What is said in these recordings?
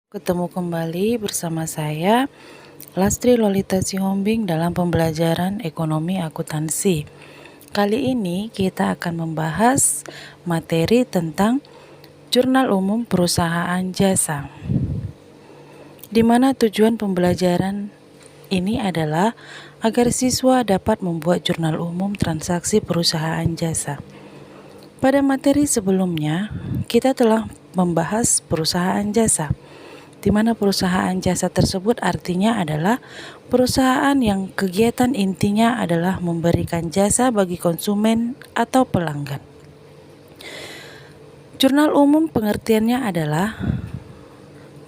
Ketemu kembali bersama saya, Lastri Lolita Sihombing dalam pembelajaran ekonomi akuntansi. Kali ini kita akan membahas materi tentang Jurnal Umum Perusahaan Jasa, di mana tujuan pembelajaran ini adalah agar siswa dapat membuat jurnal umum transaksi perusahaan jasa. Pada materi sebelumnya, kita telah membahas perusahaan jasa, di mana perusahaan jasa tersebut artinya adalah perusahaan yang kegiatan intinya adalah memberikan jasa bagi konsumen atau pelanggan. Jurnal umum pengertiannya adalah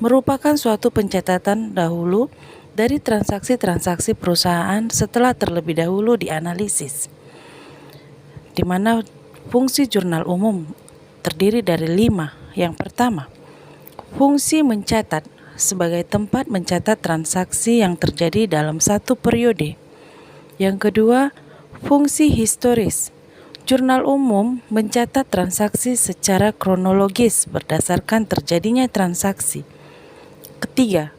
merupakan suatu pencatatan dahulu dari transaksi-transaksi perusahaan setelah terlebih dahulu dianalisis, di mana fungsi jurnal umum terdiri dari 5. Yang pertama, fungsi mencatat sebagai tempat mencatat transaksi yang terjadi dalam satu periode. Yang kedua, fungsi historis. Jurnal umum mencatat transaksi secara kronologis berdasarkan terjadinya transaksi. Ketiga,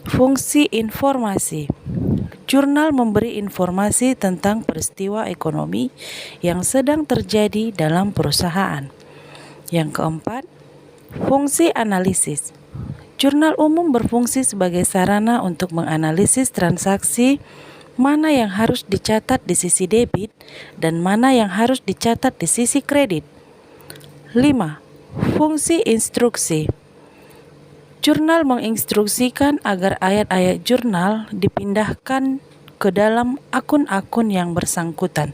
fungsi informasi. Jurnal memberi informasi tentang peristiwa ekonomi yang sedang terjadi dalam perusahaan. Yang keempat, fungsi analisis. Jurnal umum berfungsi sebagai sarana untuk menganalisis transaksi mana yang harus dicatat di sisi debit dan mana yang harus dicatat di sisi kredit. 5. Fungsi instruksi. Jurnal menginstruksikan agar ayat-ayat jurnal dipindahkan ke dalam akun-akun yang bersangkutan.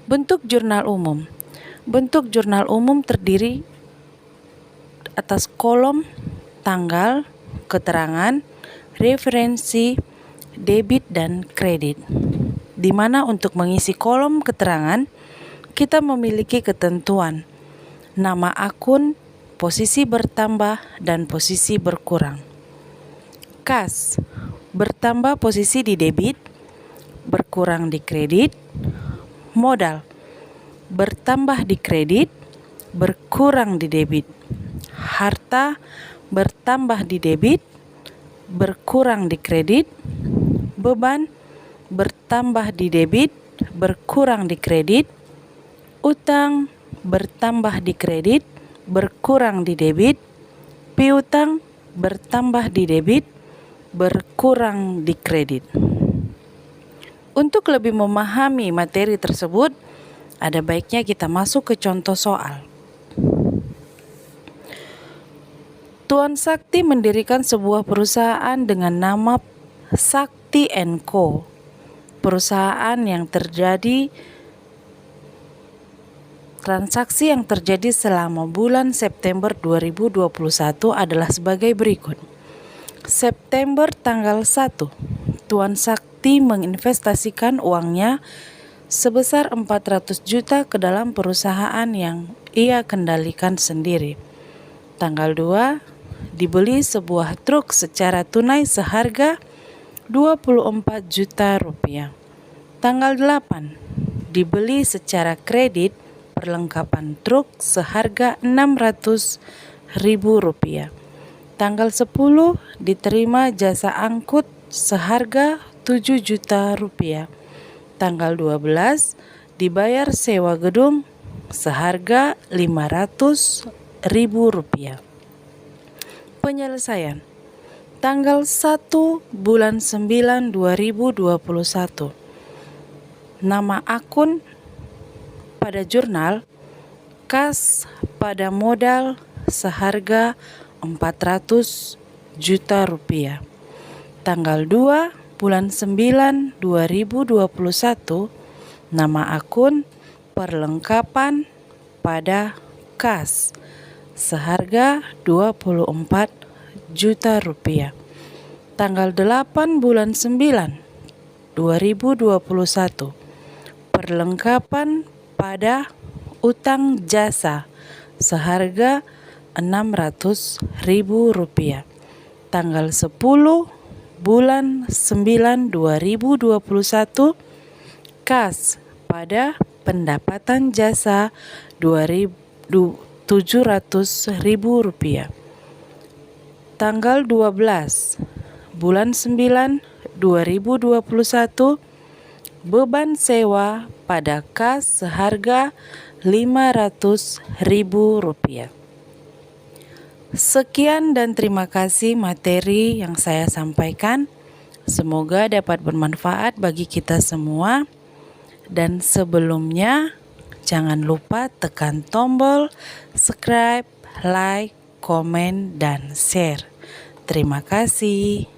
Bentuk jurnal umum. Bentuk jurnal umum terdiri atas kolom, tanggal, keterangan, referensi, debit, dan kredit. Di mana untuk mengisi kolom keterangan, kita memiliki ketentuan nama akun, posisi bertambah, dan posisi berkurang. Kas, bertambah posisi di debit, berkurang di kredit. Modal, bertambah di kredit, berkurang di debit. Harta, bertambah di debit, berkurang di kredit. Beban, bertambah di debit, berkurang di kredit. Utang, bertambah di kredit, berkurang di debit. Piutang, bertambah di debit, berkurang di kredit. Untuk lebih memahami materi tersebut, ada baiknya kita masuk ke contoh soal. Tuan Sakti mendirikan sebuah perusahaan dengan nama Sakti & Co. Perusahaan yang terjadi transaksi yang terjadi selama bulan September 2021 adalah sebagai berikut. September tanggal 1, Tuan Sakti menginvestasikan uangnya sebesar 400 juta ke dalam perusahaan yang ia kendalikan sendiri. Tanggal 2, dibeli sebuah truk secara tunai seharga 24 juta rupiah. Tanggal 8, dibeli secara kredit perlengkapan truk seharga 600 ribu rupiah. Tanggal 10, diterima jasa angkut seharga 7 juta rupiah. Tanggal 12, dibayar sewa gedung seharga 500 ribu rupiah. Penyelesaian. Tanggal 1 bulan 9 2021. Nama akun pada jurnal, kas pada modal seharga 400 juta rupiah. Tanggal 2 bulan 9 2021. Nama akun perlengkapan pada kas seharga 24 juta rupiah. Tanggal 8 bulan 9 2021. Perlengkapan pada utang jasa seharga 600 ribu rupiah. Tanggal 10 bulan 9 2021. Kas pada pendapatan jasa 700 ribu rupiah. tanggal 12 bulan 9 2021, beban sewa pada kas seharga Rp500.000. Sekian dan terima kasih materi yang saya sampaikan. Semoga dapat bermanfaat bagi kita semua. Dan sebelumnya, jangan lupa tekan tombol subscribe, like, komen, dan share. Terima kasih.